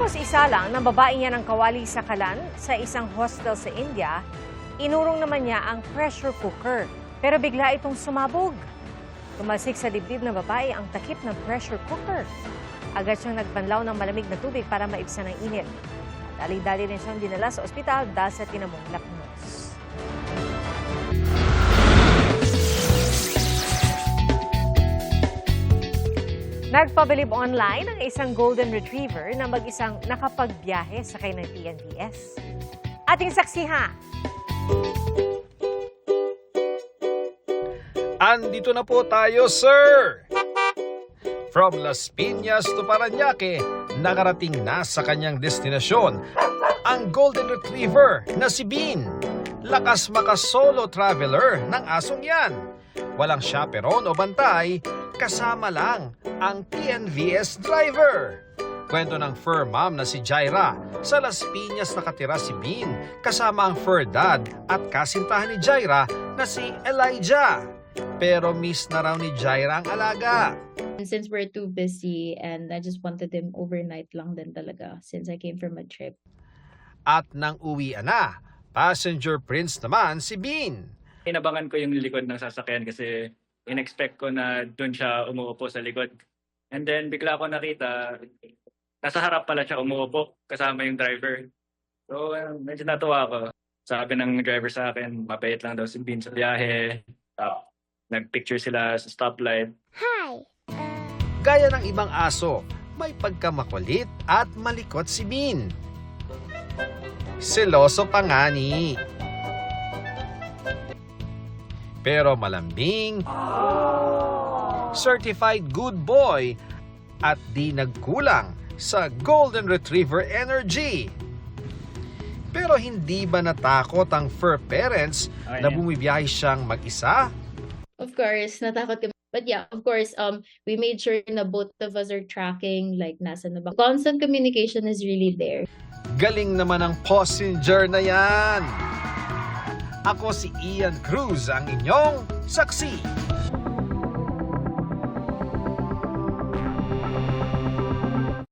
Matapos isalang ng babaeng yan ng kawali sa kalan sa isang hostel sa India, inurong naman niya ang pressure cooker. Pero bigla itong sumabog. Tumalsik sa dibdib ng babae ang takip ng pressure cooker. Agad siyang nagbanlaw ng malamig na tubig para maibsan ang init. At dali-dali rin siyang dinala sa ospital dahil sa tinamong laknos. Nagpabilib online ang isang golden retriever na mag-isang nakapagbiyahe sa kanyang PNVS. Ating saksihan. Andito na po tayo, sir! From Las Piñas to Parañaque, nakarating na sa kanyang destinasyon ang golden retriever na si Bean. Lakas maka-solo traveler ng asong yan. Walang chaperon o bantay, kasama lang ang PNVS driver. Kwento ng fur mom na si Jaira, sa Las Piñas nakatira si Bean, kasama ang fur dad at kasintahan ni Jaira na si Elijah. Pero miss na raw ni Jaira ang alaga. And since we're too busy and I just wanted him overnight lang din talaga since I came from a trip. At nang uwi na, passenger prince naman si Bean. Inabangan ko yung likod ng sasakyan kasi in-expect ko na doon siya umuupo sa likod. And then bigla ko nakita, nasa harap pala siya umuupo kasama yung driver. So medyo natuwa ako. Sabi ng driver sa akin, mapait lang daw si Bean sa biyahe. Nag-picture sila sa stoplight. Gaya ng ibang aso, may pagkamakulit at malikot si Bean. Seloso pa nga ni. Pero malambing, certified good boy, at di nagkulang sa Golden Retriever energy. Pero hindi ba natakot ang fur parents na bumibiyahe siyang mag-isa? Of course, natakot kami. But yeah, of course, we made sure na both of us are tracking, like nasa na ba. Constant communication is really there. Galing naman ang passenger na yan. Ako si Ian Cruz, ang inyong saksi.